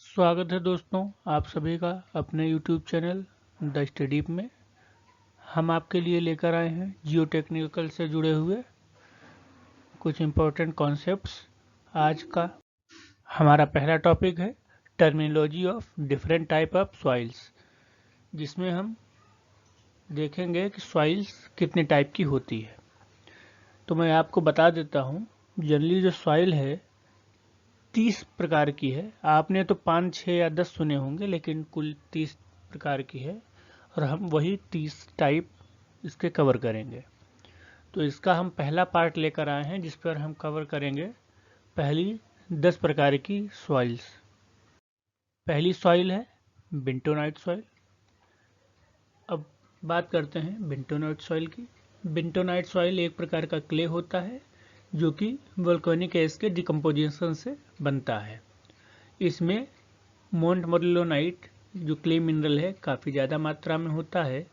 स्वागत है दोस्तों आप सभी का अपने YouTube चैनल द स्टडी में। हम आपके लिए लेकर आए हैं जियो टेक्निकल से जुड़े हुए कुछ इम्पोर्टेंट कॉन्सेप्ट्स। आज का हमारा पहला टॉपिक है terminology of different type of soils, जिसमें हम देखेंगे कि सॉइल्स कितने टाइप की होती है। तो मैं आपको बता देता हूँ, जनरली जो सॉइल है 30 प्रकार की है। आपने तो 5, 6 या 10 सुने होंगे, लेकिन कुल 30 प्रकार की है और हम वही 30 टाइप इसके कवर करेंगे। तो इसका हम पहला पार्ट लेकर आए हैं, जिस पर हम कवर करेंगे पहली 10 प्रकार की सॉइल्स। पहली सॉइल है बेंटोनाइट सॉइल। अब बात करते हैं बेंटोनाइट सॉइल की। बेंटोनाइट सॉइल एक प्रकार का क्ले होता है जो कि वोल्केनिक ऐश के डिकम्पोजिशन से बनता है। इसमें मोंटमोरिलोनाइट जो क्ले मिनरल है काफ़ी ज़्यादा मात्रा में होता है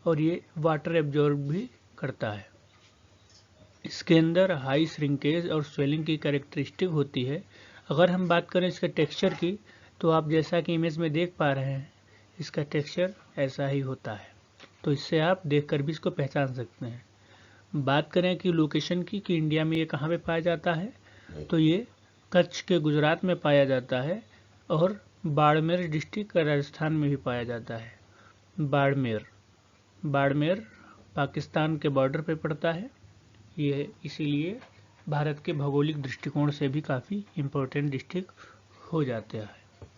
और ये वाटर एब्जॉर्ब भी करता है। इसके अंदर हाई श्रिंकेज और स्वेलिंग की कैरेक्टरिस्टिक होती है। अगर हम बात करें इसके टेक्सचर की, तो आप जैसा कि इमेज में देख पा रहे हैं, इसका टेक्सचर ऐसा ही होता है। तो इससे आप देखकर भी इसको पहचान सकते हैं। बात करें कि लोकेशन की, कि इंडिया में ये कहाँ पे पाया जाता है, तो ये कच्छ के गुजरात में पाया जाता है और बाड़मेर डिस्ट्रिक्ट राजस्थान में भी पाया जाता है। बाड़मेर पाकिस्तान के बॉर्डर पे पड़ता है। ये इसीलिए भारत के भौगोलिक दृष्टिकोण से भी काफ़ी इम्पोर्टेंट डिस्ट्रिक्ट हो जाता है।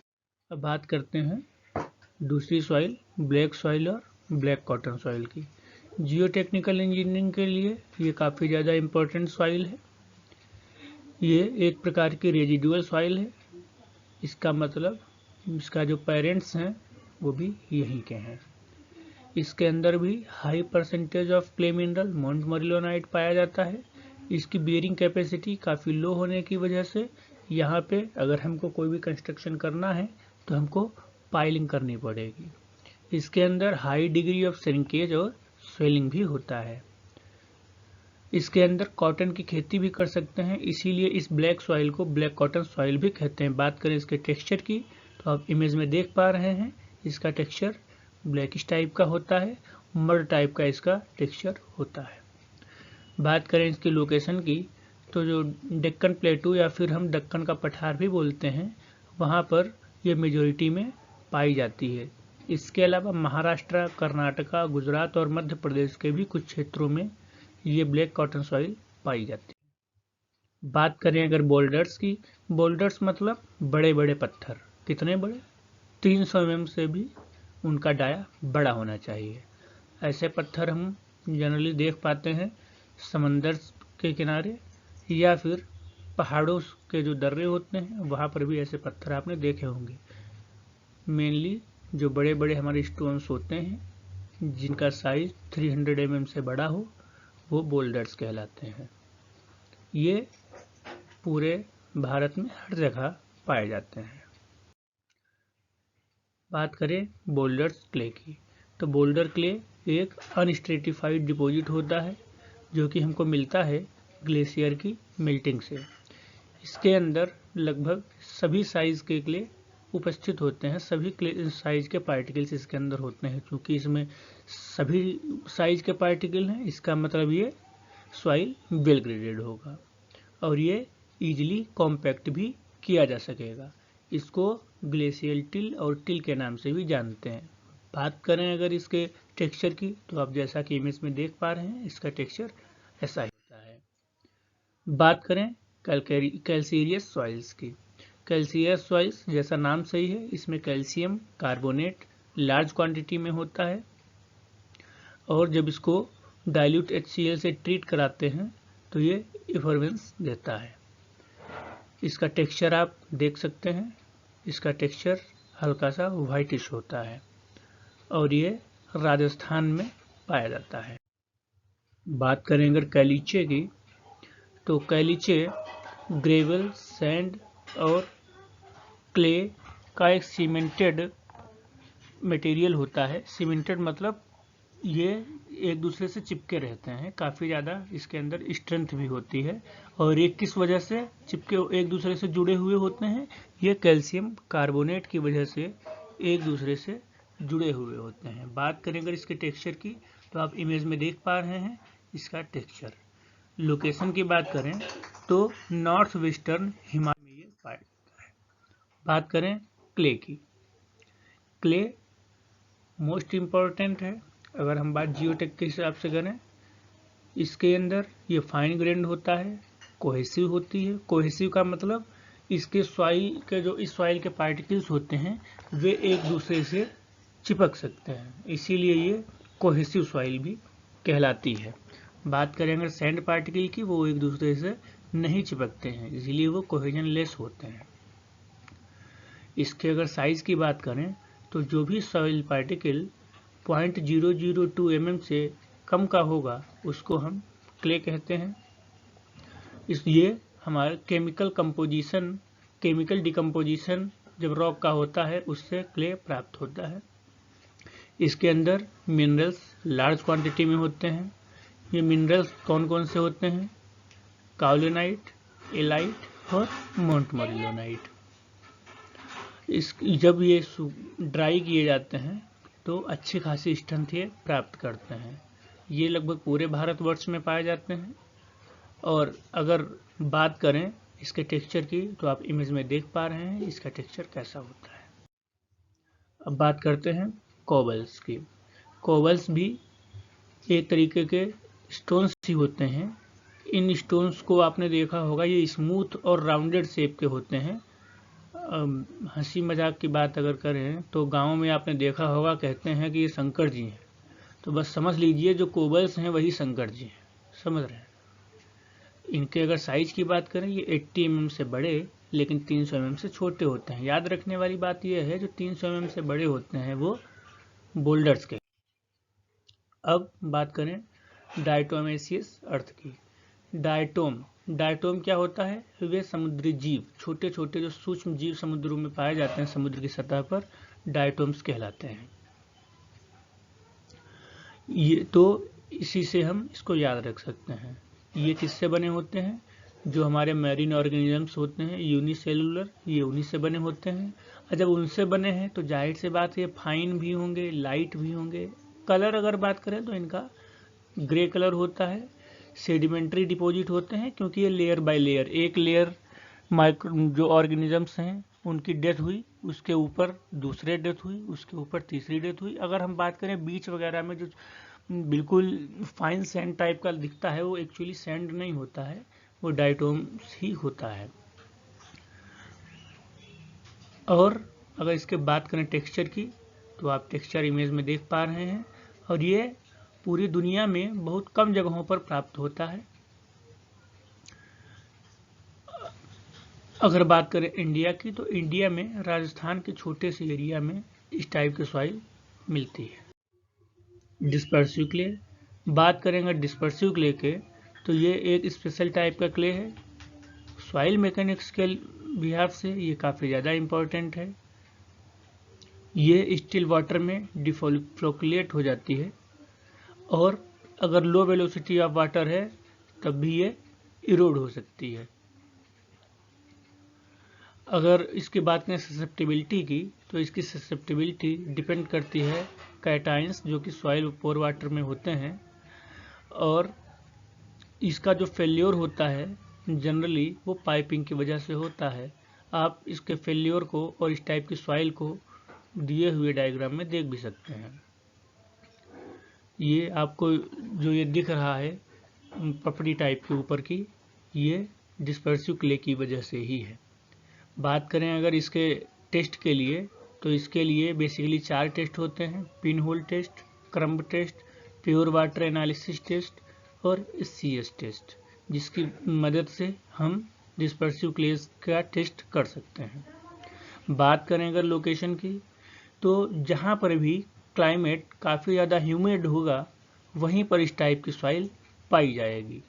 अब बात करते हैं दूसरी सॉइल, ब्लैक सॉइल और ब्लैक कॉटन सॉइल की। जियो टेक्निकल इंजीनियरिंग के लिए ये काफ़ी ज़्यादा इम्पोर्टेंट सॉइल है। ये एक प्रकार की रेजिडुअल सॉइल है। इसका मतलब इसका जो पेरेंट्स हैं वो भी यहीं के हैं। इसके अंदर भी high percentage of clay mineral montmorillonite पाया जाता है। इसकी बियरिंग कैपेसिटी काफ़ी लो होने की वजह से यहाँ पे अगर हमको कोई भी कंस्ट्रक्शन करना है तो हमको पाइलिंग करनी पड़ेगी। इसके अंदर हाई डिग्री ऑफ श्रिंकेज और स्वेलिंग भी होता है। इसके अंदर कॉटन की खेती भी कर सकते हैं, इसीलिए इस ब्लैक सॉइल को ब्लैक कॉटन सॉइल भी कहते हैं। बात करें इसके टेक्सचर की, तो आप इमेज में देख पा रहे हैं इसका टेक्सचर ब्लैकिश टाइप का होता है, मड टाइप का इसका टेक्सचर होता है। बात करें इसकी लोकेशन की, तो जो डेक्कन प्लेटू या फिर हम दक्कन का पठार भी बोलते हैं, वहाँ पर ये मेजोरिटी में पाई जाती है। इसके अलावा महाराष्ट्र, कर्नाटका, गुजरात और मध्य प्रदेश के भी कुछ क्षेत्रों में ये ब्लैक कॉटन सॉइल पाई जाती है। बात करें अगर बोल्डर्स की, बोल्डर्स मतलब बड़े बड़े पत्थर। कितने बड़े? 300 mm से भी उनका डाया बड़ा होना चाहिए। ऐसे पत्थर हम जनरली देख पाते हैं समंदर के किनारे या फिर पहाड़ों के जो दर्रे होते हैं, वहाँ पर भी ऐसे पत्थर आपने देखे होंगे। मेनली जो बड़े बड़े हमारे स्टोन्स होते हैं जिनका साइज 300 mm से बड़ा हो, वो बोल्डर्स कहलाते हैं। ये पूरे भारत में हर जगह पाए जाते हैं। बात करें बोल्डर्स क्ले की, तो बोल्डर क्ले एक अनस्ट्रेटिफाइड डिपॉजिट होता है जो कि हमको मिलता है ग्लेशियर की मेल्टिंग से। इसके अंदर लगभग सभी साइज के क्ले उपस्थित होते हैं, सभी साइज के पार्टिकल्स इसके अंदर होते हैं। क्योंकि इसमें सभी साइज के पार्टिकल हैं, इसका मतलब ये सॉइल वेल ग्रेडेड होगा और ये इजीली कॉम्पैक्ट भी किया जा सकेगा। इसको ग्लेशियल टिल और टिल के नाम से भी जानते हैं। बात करें अगर इसके टेक्सचर की, तो आप जैसा कि इमेज में देख पा रहे हैं इसका टेक्सचर ऐसा ही होता है। बात करें कैल्सीरियस सॉइल्स की, कैल्सीरियस सॉइल्स जैसा नाम सही है, इसमें कैल्शियम कार्बोनेट लार्ज क्वांटिटी में होता है और जब इसको डाइल्यूट HCl से ट्रीट कराते हैं तो ये इफरवेंस देता है। इसका टेक्सचर आप देख सकते हैं, इसका टेक्सचर हल्का सा वाइटिश होता है और ये राजस्थान में पाया जाता है। बात करें अगर कैलीचे की, तो कैलीचे ग्रेवल, सैंड और क्ले का एक सीमेंटेड मटेरियल होता है। सीमेंटेड मतलब ये एक दूसरे से चिपके रहते हैं, काफ़ी ज़्यादा इसके अंदर स्ट्रेंथ भी होती है। और ये किस वजह से चिपके एक दूसरे से जुड़े हुए होते हैं? ये कैल्शियम कार्बोनेट की वजह से एक दूसरे से जुड़े हुए होते हैं। बात करें अगर इसके टेक्सचर की, तो आप इमेज में देख पा रहे हैं इसका टेक्सचर। लोकेशन की बात करें तो नॉर्थ वेस्टर्न हिमालय में ये पाया जाता है। बात करें क्ले की, क्ले मोस्ट इम्पॉर्टेंट है। अगर हम बात जियोटेक के हिसाब से करें, इसके अंदर ये फाइन ग्रेन्ड होता है, कोहेसिव होती है। कोहेसिव का मतलब इसके सॉइल के जो इस सॉइल के पार्टिकल्स होते हैं वे एक दूसरे से चिपक सकते हैं, इसीलिए ये कोहेसिव सॉइल भी कहलाती है। बात करें अगर सैंड पार्टिकल की, वो एक दूसरे से नहीं चिपकते हैं, इसीलिए वो कोहेजन लेस होते हैं। इसके अगर साइज की बात करें तो जो भी सॉइल पार्टिकल 0.002 mm से कम का होगा उसको हम क्ले कहते हैं। ये हमारा केमिकल डिकम्पोजिशन जब रॉक का होता है उससे क्ले प्राप्त होता है। इसके अंदर मिनरल्स लार्ज क्वांटिटी में होते हैं। ये मिनरल्स कौन कौन से होते हैं? काओलिनाइट, एलाइट और मोंटमोरिलोनाइट। जब ये ड्राई किए जाते हैं तो अच्छी खासी स्ट्रेंथ ये प्राप्त करते हैं। ये लगभग पूरे भारतवर्ष में पाए जाते हैं। और अगर बात करें इसके टेक्सचर की, तो आप इमेज में देख पा रहे हैं इसका टेक्सचर कैसा होता है। अब बात करते हैं कोबल्स की। कोबल्स भी एक तरीके के स्टोन्स ही होते हैं। इन स्टोन्स को आपने देखा होगा, ये स्मूथ और राउंडेड शेप के होते हैं। हंसी मजाक की बात अगर करें तो गांव में आपने देखा होगा, कहते हैं कि ये शंकर जी हैं, तो बस समझ लीजिए जो कोबल्स हैं वही शंकर जी हैं, समझ रहे हैं। इनके अगर साइज की बात करें, ये 80 mm से बड़े लेकिन 300 mm से छोटे होते हैं। याद रखने वाली बात यह है, जो 300 mm से बड़े होते हैं वो बोल्डर्स के। अब बात करें डायटोमेसियस अर्थ की। डायटोम क्या होता है? वे समुद्री जीव, छोटे छोटे जो सूक्ष्म जीव समुद्रों में पाए जाते हैं समुद्र की सतह पर, डायटोम्स कहलाते हैं। ये तो इसी से हम इसको याद रख सकते हैं। ये किससे बने होते हैं? जो हमारे मैरीन ऑर्गेनिजम्स होते हैं यूनिसेलुलर, ये उन्हीं से बने होते हैं। और जब उनसे बने हैं तो जाहिर से बात है फाइन भी होंगे, लाइट भी होंगे। कलर अगर बात करें तो इनका ग्रे कलर होता है। सेडिमेंट्री डिपॉजिट होते हैं क्योंकि ये लेयर बाय लेयर, एक लेयर जो ऑर्गेनिजम्स हैं उनकी डेथ हुई, उसके ऊपर दूसरे डेथ हुई, उसके ऊपर तीसरी डेथ हुई। अगर हम बात करें बीच वगैरह में जो बिल्कुल फाइन सैंड टाइप का दिखता है, वो एक्चुअली सैंड नहीं होता है, वो डायटोम्स ही होता है। और अगर इसके बात करें टेक्सचर की, तो आप टेक्सचर इमेज में देख पा रहे हैं। और ये पूरी दुनिया में बहुत कम जगहों पर प्राप्त होता है। अगर बात करें इंडिया की, तो इंडिया में राजस्थान के छोटे से एरिया में इस टाइप की सॉइल मिलती है। डिस्पर्सिव क्ले, बात करेंगे डिस्पर्सिव क्ले के, तो ये एक स्पेशल टाइप का क्ले है। सॉइल मैकेनिक्स के लिहाज से ये काफ़ी ज़्यादा इम्पोर्टेंट है। ये स्टिल वाटर में डिफ्लोकुलेट हो जाती है, और अगर लो वेलोसिटी ऑफ वाटर है तब भी ये इरोड हो सकती है। अगर इसकी बात करें ससेप्टिबिलिटी की, तो इसकी ससेप्टिबिलिटी डिपेंड करती है कैटाइंस जो कि सॉइल पोर वाटर में होते हैं, और इसका जो फेल्योर होता है जनरली वो पाइपिंग की वजह से होता है। आप इसके फेल्योर को और इस टाइप की सॉइल को दिए हुए डायग्राम में देख भी सकते हैं। ये आपको जो ये दिख रहा है पपड़ी टाइप के ऊपर की, ये डिस्पर्सिव क्ले की वजह से ही है। बात करें अगर इसके टेस्ट के लिए, तो इसके लिए बेसिकली 4 टेस्ट होते हैं: pin hole test, crumb test, pure water analysis test और CS टेस्ट, जिसकी मदद से हम डिस्पर्सिव क्लेस का टेस्ट कर सकते हैं। बात करें अगर लोकेशन की, तो जहाँ पर भी क्लाइमेट काफ़ी ज़्यादा ह्यूमिड होगा वहीं पर इस टाइप की सॉइल पाई जाएगी।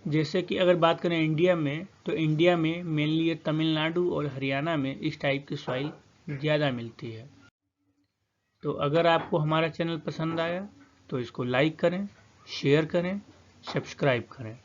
जैसे कि अगर बात करें इंडिया में, तो इंडिया में मेनली ये तमिलनाडु और हरियाणा में इस टाइप की सॉइल ज़्यादा मिलती है। तो अगर आपको हमारा चैनल पसंद आया तो इसको लाइक करें, शेयर करें, सब्सक्राइब करें।